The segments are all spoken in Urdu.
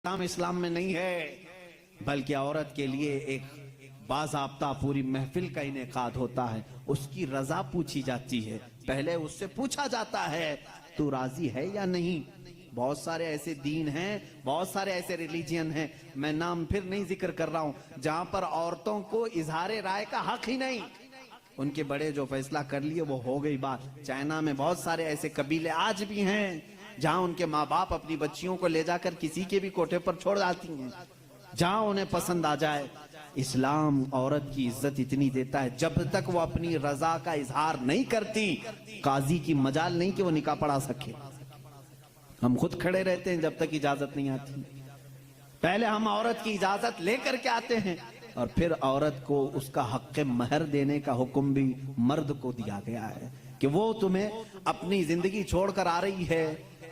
اسلام میں نہیں ہے، بلکہ عورت کے لیے ایک باضابطہ پوری محفل کا انعقاد ہوتا ہے، اس کی رضا پوچھی جاتی ہے، پہلے اس سے پوچھا جاتا ہے تو راضی ہے یا نہیں۔ بہت سارے ایسے دین ہیں، بہت سارے ایسے ریلیجین ہیں، میں نام پھر نہیں ذکر کر رہا ہوں، جہاں پر عورتوں کو اظہار رائے کا حق ہی نہیں، ان کے بڑے جو فیصلہ کر لیے وہ ہو گئی بات۔ چائنا میں بہت سارے ایسے قبیلے آج بھی ہیں جہاں ان کے ماں باپ اپنی بچیوں کو لے جا کر کسی کے بھی کوٹھے پر چھوڑ جاتی ہیں جہاں انہیں پسند آ جائے۔ اسلام عورت کی عزت اتنی دیتا ہے، جب تک وہ اپنی رضا کا اظہار نہیں کرتی قاضی کی مجال نہیں کہ وہ نکاح پڑھا سکے۔ ہم خود کھڑے رہتے ہیں جب تک اجازت نہیں آتی، پہلے ہم عورت کی اجازت لے کر کے آتے ہیں، اور پھر عورت کو اس کا حق مہر دینے کا حکم بھی مرد کو دیا گیا ہے کہ وہ تمہیں اپنی زندگی چھوڑ کر آ رہی ہے،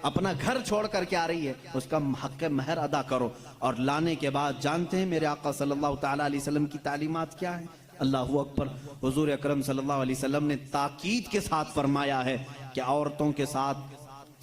اپنا گھر چھوڑ کر کے آ رہی ہے، اس کا حق مہر ادا کرو۔ اور لانے کے بعد جانتے ہیں میرے آقا صلی اللہ تعالیٰ علیہ وسلم کی تعلیمات کیا ہیں؟ اللہ اکبر۔ حضور اکرم صلی اللہ علیہ وسلم نے تاکید کے ساتھ فرمایا ہے کہ عورتوں کے ساتھ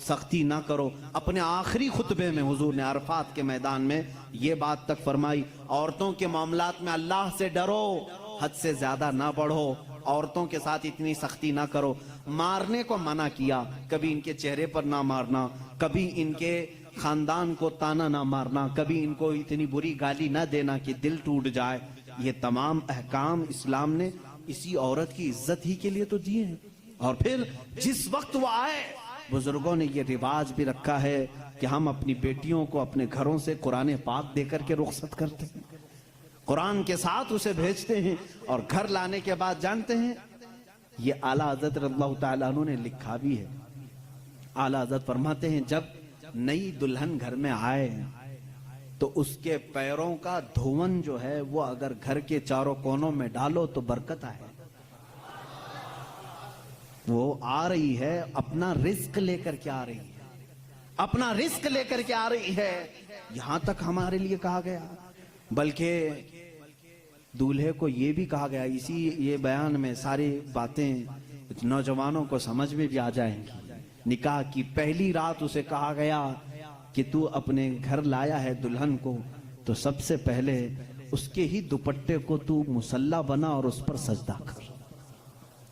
سختی نہ کرو۔ اپنے آخری خطبے میں حضور نے عرفات کے میدان میں یہ بات تک فرمائی، عورتوں کے معاملات میں اللہ سے ڈرو، حد سے زیادہ نہ بڑھو، عورتوں کے ساتھ اتنی سختی نہ کرو۔ مارنے کو منع کیا، کبھی ان کے چہرے پر نہ مارنا، کبھی ان کے خاندان کو تانا نہ مارنا، کبھی ان کو اتنی بری گالی نہ دینا کہ دل ٹوٹ جائے۔ یہ تمام احکام اسلام نے اسی عورت کی عزت ہی کے لیے تو دیے ہیں۔ اور پھر جس وقت وہ آئے، بزرگوں نے یہ رواج بھی رکھا ہے کہ ہم اپنی بیٹیوں کو اپنے گھروں سے قرآن پاک دے کر کے رخصت کرتے ہیں، قرآن کے ساتھ اسے بھیجتے ہیں، اور گھر لانے کے بعد جانتے ہیں یہ اعلیٰ حضرت رضی اللہ تعالیٰ عنہ نے لکھا بھی ہے۔ اعلیٰ حضرت فرماتے ہیں جب نئی دلہن گھر میں آئے تو اس کے پیروں کا دھون جو ہے وہ اگر گھر کے چاروں کونوں میں ڈالو تو برکت آئے۔ وہ آ رہی ہے اپنا رزق لے کر کے آ رہی ہے، اپنا رزق لے کر کے آ رہی ہے، یہاں تک ہمارے لیے کہا گیا۔ بلکہ دولہے کو یہ بھی کہا گیا، اسی یہ بیان میں ساری باتیں نوجوانوں کو سمجھ میں بھی آ جائیں گی۔ نکاح کی پہلی رات اسے کہا گیا کہ تو اپنے گھر لایا ہے دلہن کو تو سب سے پہلے اس کے ہی دوپٹے کو تو مصلی بنا اور اس پر سجدہ کر۔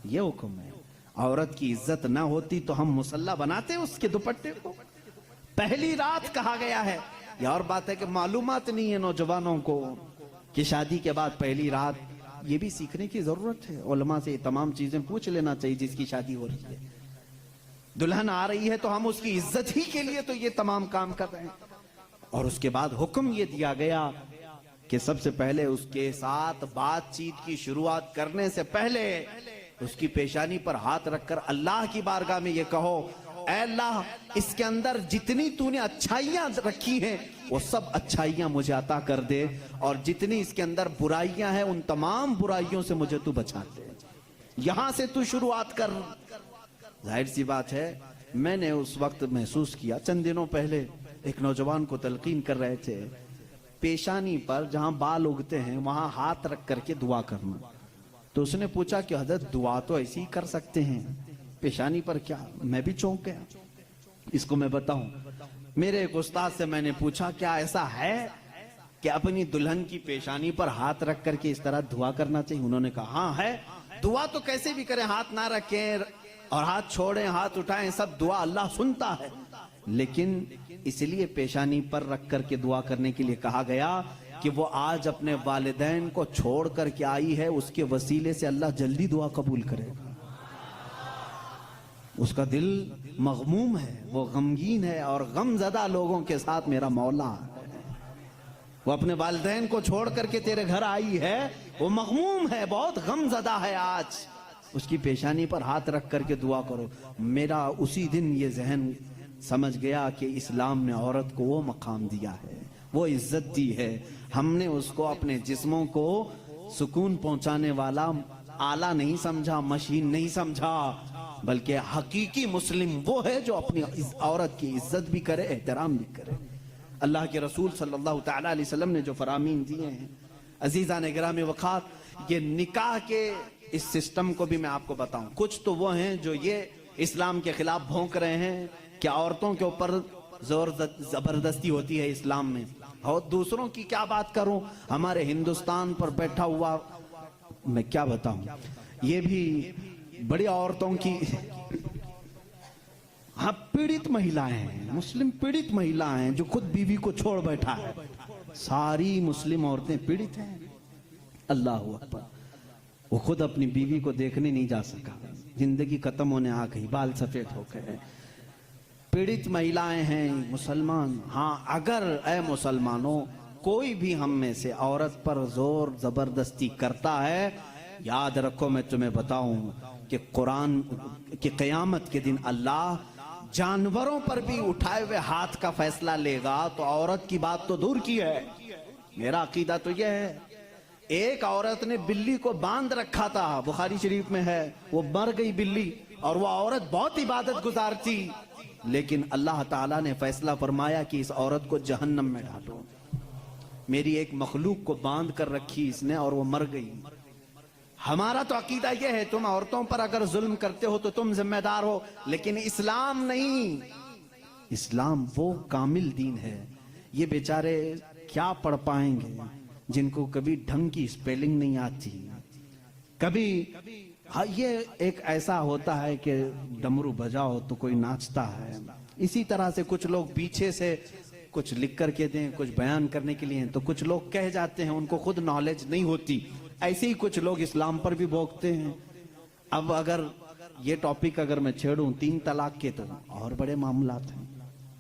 یہ حکم ہے۔ عورت کی عزت نہ ہوتی تو ہم مصلی بناتے اس کے دوپٹے کو؟ پہلی رات کہا گیا ہے۔ یہ اور بات ہے کہ معلومات نہیں ہے نوجوانوں کو کہ شادی کے بعد پہلی رات، یہ بھی سیکھنے کی ضرورت ہے، علماء سے تمام چیزیں پوچھ لینا چاہیے جس کی شادی ہو رہی ہے۔ دلہن آ رہی ہے تو ہم اس کی عزت ہی کے لیے تو یہ تمام کام کر رہے ہیں۔ اور اس کے بعد حکم یہ دیا گیا کہ سب سے پہلے اس کے ساتھ بات چیت کی شروعات کرنے سے پہلے اس کی پیشانی پر ہاتھ رکھ کر اللہ کی بارگاہ میں یہ کہو، اے اللہ اس کے اندر جتنی تو نے اچھائیاں رکھی ہیں وہ سب اچھائیاں مجھے عطا کر دے، اور جتنی اس کے اندر برائیاں ہیں ان تمام برائیوں سے مجھے تو بچا دے، یہاں سے تو شروعات کر۔ ظاہر سی بات ہے، میں نے اس وقت محسوس کیا، چند دنوں پہلے ایک نوجوان کو تلقین کر رہے تھے، پیشانی پر جہاں بال اگتے ہیں وہاں ہاتھ رکھ کر کے دعا کرنا۔ تو اس نے پوچھا کہ حضرت دعا تو ایسی ہی کر سکتے ہیں، پیشانی پر کیا؟ میں بھی چونک گیا۔ اس کو میں بتاؤں، میرے ایک استاد سے میں نے پوچھا کیا ایسا ہے کہ اپنی دلہن کی پیشانی پر ہاتھ رکھ کر کے اس طرح دعا کرنا چاہیے؟ انہوں نے کہا ہاں ہے، دعا تو کیسے بھی کریں، ہاتھ نہ رکھیں اور ہاتھ چھوڑیں ہاتھ اٹھائیں، سب دعا اللہ سنتا ہے، لیکن اس لیے پیشانی پر رکھ کر کے دعا کرنے کے لیے کہا گیا کہ وہ آج اپنے والدین کو چھوڑ کر کے آئی ہے، اس کے وسیلے سے اللہ جلدی دعا قبول کرے گا۔ اس کا دل مغموم ہے، وہ غمگین ہے، اور غم زدہ لوگوں کے ساتھ میرا مولا ہے۔ وہ اپنے والدین کو چھوڑ کر کے تیرے گھر آئی ہے، وہ مغموم ہے، بہت غم زدہ ہے، آج اس کی پیشانی پر ہاتھ رکھ کر کے دعا کرو۔ میرا اسی دن یہ ذہن سمجھ گیا کہ اسلام نے عورت کو وہ مقام دیا ہے، وہ عزت دی ہے۔ ہم نے اس کو اپنے جسموں کو سکون پہنچانے والا آلہ نہیں سمجھا، مشین نہیں سمجھا، بلکہ حقیقی مسلم وہ ہے جو اپنی عورت کی عزت بھی کرے، احترام بھی کرے۔ اللہ کے رسول صلی اللہ تعالیٰ علیہ وسلم نے جو فرامین دیے ہیں، عزیزان گرامی وقات، یہ نکاح کے اس سسٹم کو بھی میں آپ کو بتاؤں۔ کچھ تو وہ ہیں جو یہ اسلام کے خلاف بھونک رہے ہیں کہ عورتوں کے اوپر زبردستی ہوتی ہے اسلام میں، اور دوسروں کی کیا بات کروں, ہمارے ہندوستان پر بیٹھا ہوا میں کیا بتاؤں, یہ بھی بڑی عورتوں کی ہاں پیڑت مہیلائیں ہیں, مسلم پیڑت مہیلائیں جو خود بیوی کو چھوڑ بیٹھا ہے. ساری مسلم عورتیں پیڑت ہیں. اللہ اکبر. وہ خود اپنی بیوی کو دیکھنے نہیں جا سکا, زندگی ختم ہونے آ گئی, بال سفید ہو گئے. پیڑت مہیلائیں ہیں مسلمان. ہاں اگر اے مسلمانوں کوئی بھی ہم میں سے عورت پر زور زبردستی کرتا ہے, یاد رکھو میں تمہیں بتاؤں کہ قرآن کی قیامت کے دن اللہ جانوروں پر بھی اٹھائے ہوئے ہاتھ کا فیصلہ لے گا, تو عورت کی بات تو دور کی ہے. میرا عقیدہ تو یہ ہے, ایک عورت نے بلی کو باندھ رکھا تھا, بخاری شریف میں ہے, وہ مر گئی بلی, اور وہ عورت بہت عبادت گزار تھی, لیکن اللہ تعالیٰ نے فیصلہ فرمایا کہ اس عورت کو جہنم میں ڈالو. میری ایک مخلوق کو باندھ کر رکھی اس نے اور وہ مر گئی. ہمارا تو عقیدہ یہ ہے, تم عورتوں پر اگر ظلم کرتے ہو تو تم ذمہ دار ہو, لیکن اسلام نہیں. اسلام وہ کامل دین ہے. یہ بیچارے کیا پڑھ پائیں گے جن کو کبھی ڈھنگ کی سپیلنگ نہیں آتی, کبھی یہ ایک ایسا ہوتا ہے کہ ڈمرو بجاؤ تو کوئی ناچتا ہے. اسی طرح سے کچھ لوگ پیچھے سے کچھ لکھ کر کے دیں, کچھ بیان کرنے کے لیے, تو کچھ لوگ کہہ جاتے ہیں, ان کو خود نالج نہیں ہوتی. ایسے ہی کچھ لوگ اسلام پر بھی بھوکتے ہیں. اب اگر یہ ٹاپک اگر میں چھیڑوں 3 طلاق کے, تو اور بڑے معاملات ہیں.